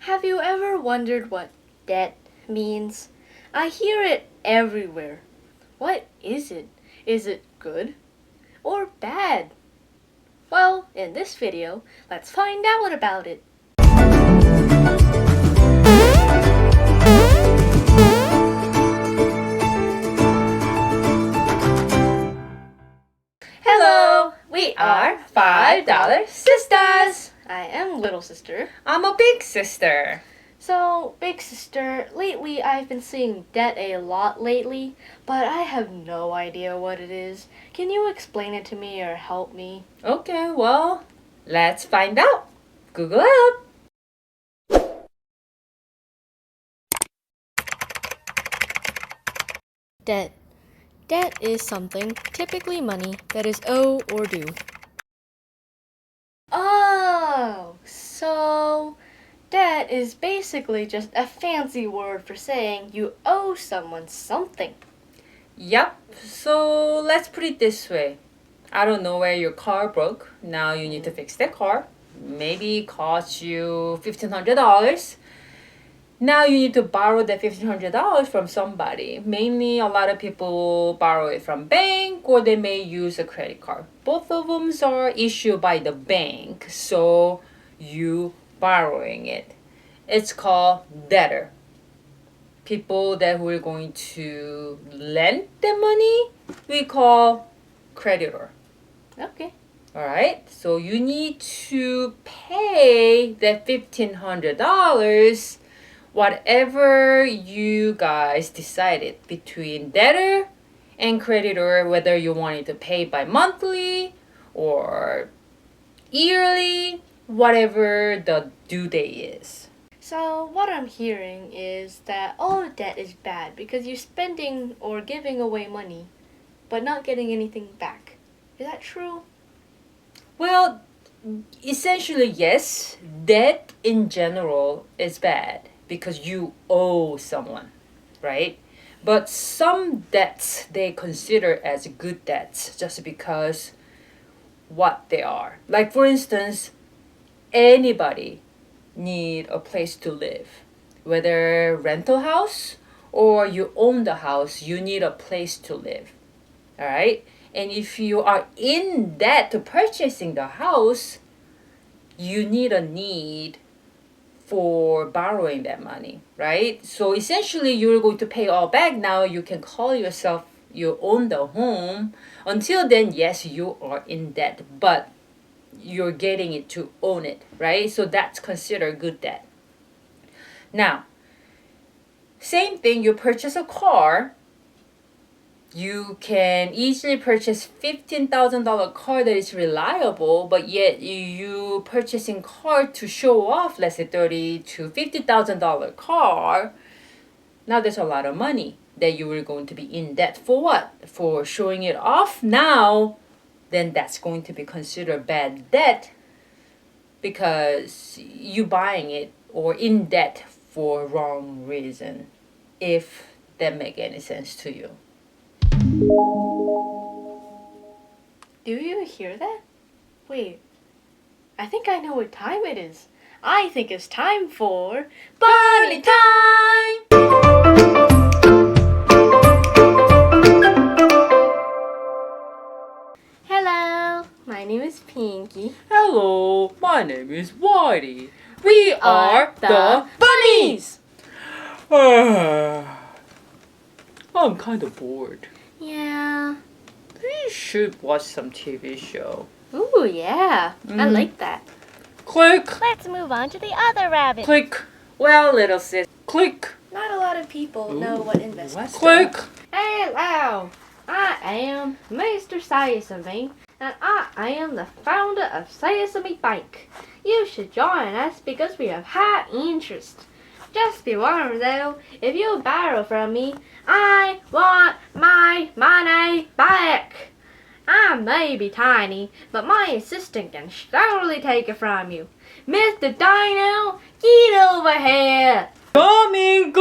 Have you ever wondered what debt means? I hear it everywhere. What is it? Is it good or bad? Well, in this video, let's find out about it. Hello, we are $5 Sisters. I am little sister. I'm a big sister. So, big sister, lately I've been seeing debt a lot lately, but I have no idea what it is. Can you explain it to me or help me? Okay, well, let's find out. Google up. Debt. Debt is something, typically money, that is owe or due. Oh, so debt is basically just a fancy word for saying you owe someone something. Yep, so let's put it this way. I don't know where your car broke. Now you need to fix that car. Maybe it cost you $1,500. Now you need to borrow that $1,500 from somebody. Mainly a lot of people borrow it from bank or they may use a credit card. Both of them are issued by the bank, so you borrowing it. It's called debtor. People that who are going to lend the money, we call creditor. Okay. All right, so you need to pay that $1,500, whatever you guys decided between debtor and creditor, whether you wanted to pay by monthly or yearly, whatever the due date is. So what I'm hearing is that all debt is bad because you're spending or giving away money, but not getting anything back. Is that true? Well, essentially, yes. Debt in general is bad because you owe someone, right? But some debts they consider as good debts just because what they are. Like for instance, anybody need a place to live. Whether rental house or you own the house, you need a place to live. All right? And if you are in debt to purchasing the house, you need for borrowing that money, right? So essentially, you're going to pay all back. Now you can call yourself you own the home. Until then, yes, you are in debt, but you're getting it to own it, right? So that's considered good debt. Now, same thing, you purchase a car. You can easily purchase $15,000 car that is reliable, but yet you purchasing car to show off, let's say $30,000 to $50,000 car. Now there's a lot of money that you were going to be in debt for what? For showing it off now, then that's going to be considered bad debt because you buying it or in debt for wrong reason, if that make any sense to you. Do you hear that? Wait, I think I know what time it is. I think it's time for Bunny Time! Hello, my name is Pinky. Hello, my name is Whitey. We are the bunnies! I'm kind of bored. Yeah. We should watch some TV show. Ooh, yeah. I like that. Click, Let's move on to the other rabbit. click. Well, little sis, click. Not a lot of people know what investment. Click. Hello, I am Mr. Sesame, and I am the founder of Sesame Bank. You should join us because we have high interest. Just be warned though, if you borrow from me, I want my money back. I may be tiny, but my assistant can surely take it from you. Mr. Dino, get over here. Coming.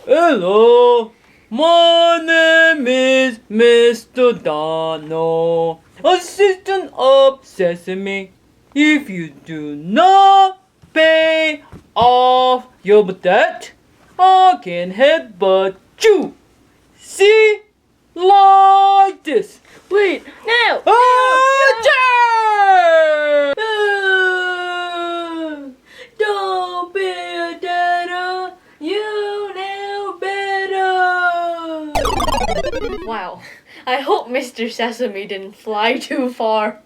Hello. My name is Mr. Donald, assistant of Sesame. If you do not pay off your debt, I can headbutt you. See? Like this. Wait, no! Don't be a debtor, you know better. Wow, I hope Mr. Sesame didn't fly too far.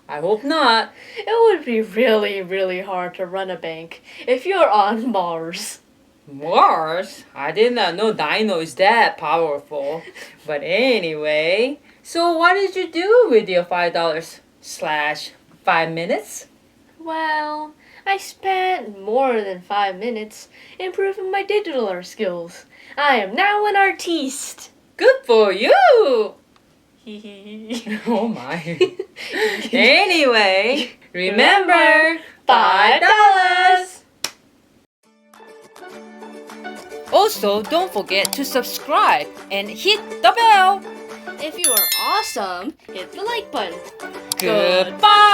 I hope not. It would be really, really hard to run a bank if you're on Mars. Mars? I did not know Dino is that powerful. But anyway, so what did you do with your $5/5 minutes? Well, I spent more than 5 minutes improving my digital skills. I am now an artiste. Good for you! Oh my. Anyway, remember, $5. Also, don't forget to subscribe and hit the bell. If you are awesome, hit the like button. Goodbye!